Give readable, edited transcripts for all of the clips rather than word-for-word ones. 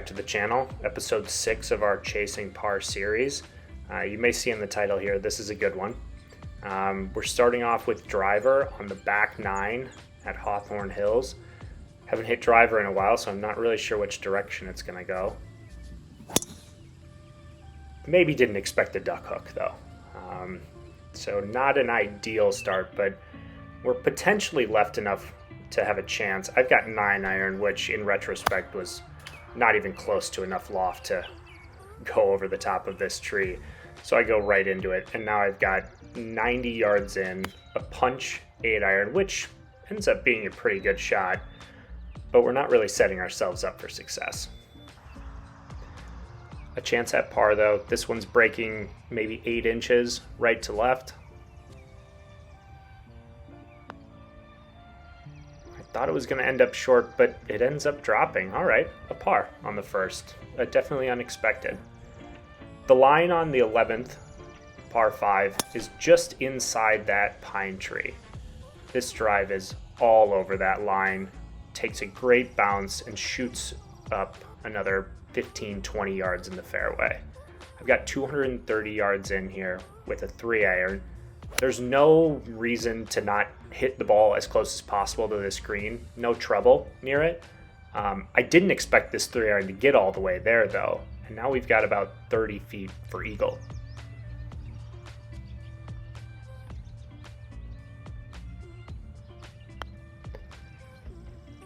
back to the channel, episode 6 of our Chasing Par series. You may see in the title here, this is a good one. We're starting off with driver on the back 9 at Hawthorne Hills. Haven't hit driver in a while, so I'm not really sure which direction it's going to go. Maybe didn't expect a duck hook though. So not an ideal start, but we're potentially left enough to have a chance. I've got 9 iron, which in retrospect was not even close to enough loft to go over the top of this tree. So I go right into it, and now I've got 90 yards in, a punch 8 iron, which ends up being a pretty good shot, but we're not really setting ourselves up for success. A chance at par though. This one's breaking maybe 8 inches right to left. I thought it was going to end up short, but it ends up dropping. All right, a par on the first. Definitely unexpected. The line on the 11th, par 5, is just inside that pine tree. This drive is all over that line, takes a great bounce, and shoots up another 15-20 yards in the fairway. I've got 230 yards in here with a 3 iron. There's no reason to not hit the ball as close as possible to this green. No trouble near it. I didn't expect this 3 iron to get all the way there though, and now we've got about 30 feet for eagle.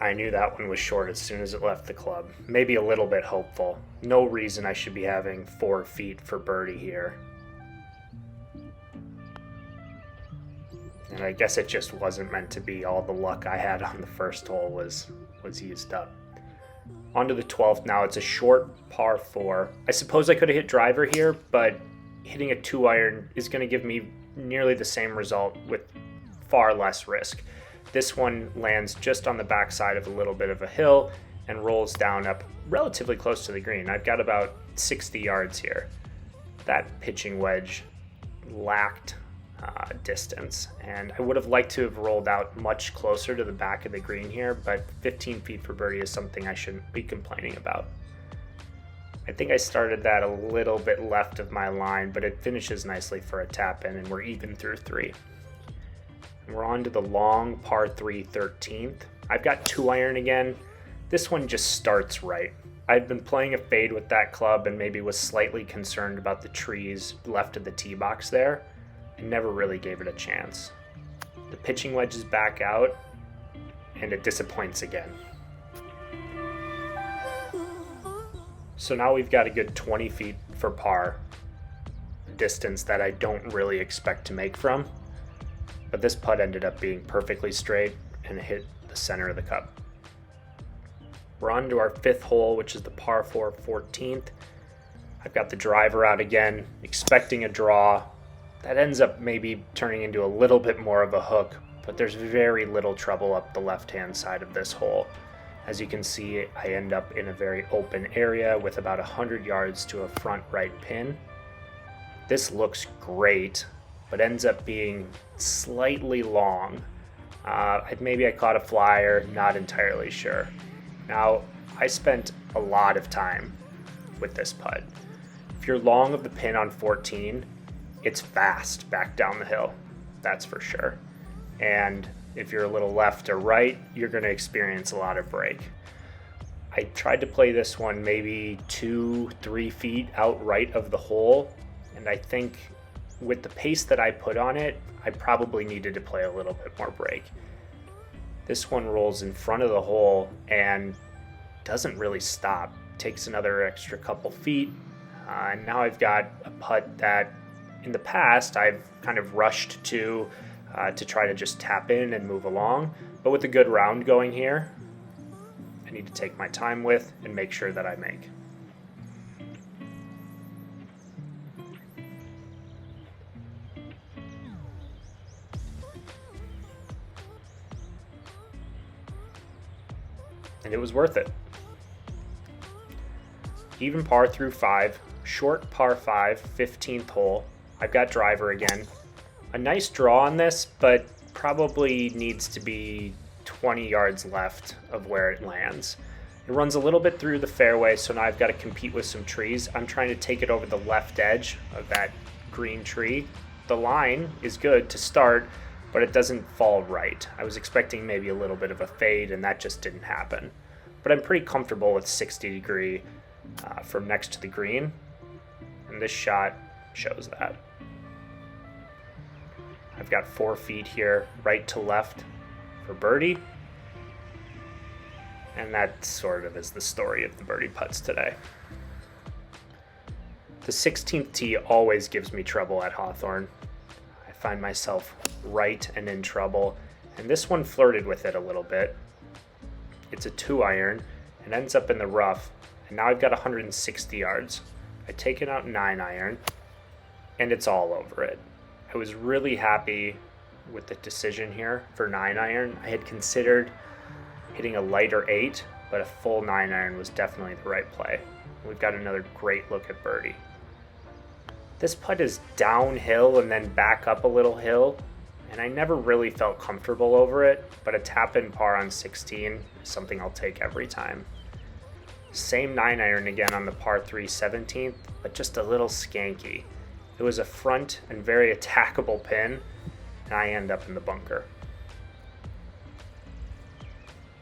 I knew that one was short as soon as it left the club. Maybe a little bit hopeful. No reason I should be having 4 feet for birdie here. And I guess it just wasn't meant to be. All the luck I had on the first hole was used up. On to the 12th now. It's a short par 4. I suppose I could have hit driver here, but hitting a 2 iron is going to give me nearly the same result with far less risk. This one lands just on the backside of a little bit of a hill and rolls down up relatively close to the green. I've got about 60 yards here. That pitching wedge lacked distance, and I would have liked to have rolled out much closer to the back of the green here, but 15 feet for birdie is something I shouldn't be complaining about. I think I started that a little bit left of my line, but it finishes nicely for a tap in, and we're even through 3. We're on to the long par 3 13th. I've got 2 iron again. This one just starts right. I'd been playing a fade with that club and maybe was slightly concerned about the trees left of the tee box there, and never really gave it a chance. The pitching wedge is back out, and it disappoints again. So now we've got a good 20 feet for par, a distance that I don't really expect to make from. But this putt ended up being perfectly straight and hit the center of the cup. We're on to our 5th hole, which is the par 4 14th. I've got the driver out again, expecting a draw. That ends up maybe turning into a little bit more of a hook, but there's very little trouble up the left-hand side of this hole. As you can see, I end up in a very open area with about 100 yards to a front right pin. This looks great, but ends up being slightly long. Maybe I caught a flyer, not entirely sure. Now, I spent a lot of time with this putt. If you're long of the pin on 14, it's fast back down the hill, that's for sure. And if you're a little left or right, you're going to experience a lot of break. I tried to play this one maybe 2-3 feet out right of the hole, and I think with the pace that I put on it, I probably needed to play a little bit more break. This one rolls in front of the hole and doesn't really stop. Takes another extra couple feet. And now I've got a putt that in the past I've kind of rushed to try to just tap in and move along. But with a good round going here, I need to take my time with and make sure that I make. And it was worth it. Even par through 5, short par 5, 15th hole. I've got driver again. A nice draw on this, but probably needs to be 20 yards left of where it lands. It runs a little bit through the fairway, so now I've got to compete with some trees. I'm trying to take it over the left edge of that green tree. The line is good to start, but it doesn't fall right. I was expecting maybe a little bit of a fade, and that just didn't happen. But I'm pretty comfortable with 60 degree from next to the green, and this shot shows that. I've got 4 feet here, right to left for birdie. And that sort of is the story of the birdie putts today. The 16th tee always gives me trouble at Hawthorne. I find myself right and in trouble, and this one flirted with it a little bit. It's a 2-iron and ends up in the rough, and now I've got 160 yards. I take it out 9-iron, and it's all over it. I was really happy with the decision here for 9-iron. I had considered hitting a lighter 8, but a full 9-iron was definitely the right play. We've got another great look at birdie. This putt is downhill and then back up a little hill, and I never really felt comfortable over it, but a tap-in par on 16 is something I'll take every time. Same 9-iron again on the par 3 17th, but just a little skanky. It was a front and very attackable pin, and I end up in the bunker.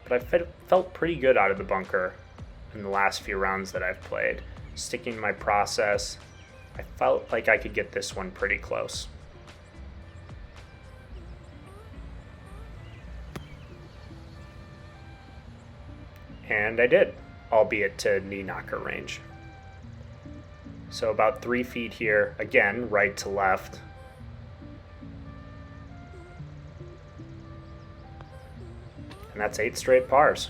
But I felt pretty good out of the bunker in the last few rounds that I've played. Sticking to my process, I felt like I could get this one pretty close. And I did, albeit to knee knocker range. So about 3 feet here, again, right to left. And that's 8 straight pars.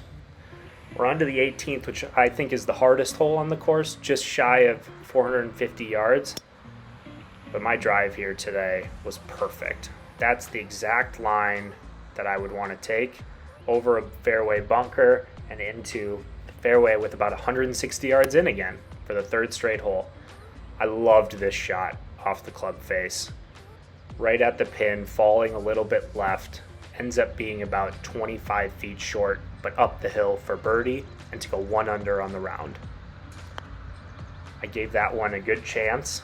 We're on to the 18th, which I think is the hardest hole on the course, just shy of 450 yards. But my drive here today was perfect. That's the exact line that I would want to take over a fairway bunker and into the fairway with about 160 yards in again for the 3rd straight hole. I loved this shot off the club face. Right at the pin, falling a little bit left. Ends up being about 25 feet short, but up the hill for birdie and to go 1 under on the round. I gave that one a good chance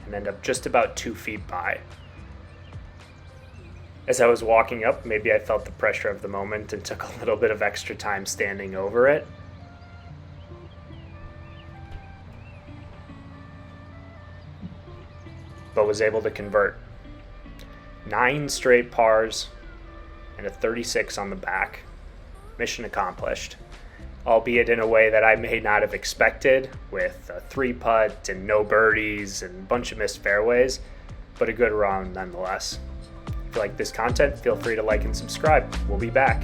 and end up just about 2 feet by. As I was walking up, maybe I felt the pressure of the moment and took a little bit of extra time standing over it. But was able to convert. 9 straight pars and a 36 on the back. Mission accomplished. Albeit in a way that I may not have expected, with a 3-putt and no birdies and a bunch of missed fairways, but a good round nonetheless. If you like this content, feel free to like and subscribe. We'll be back.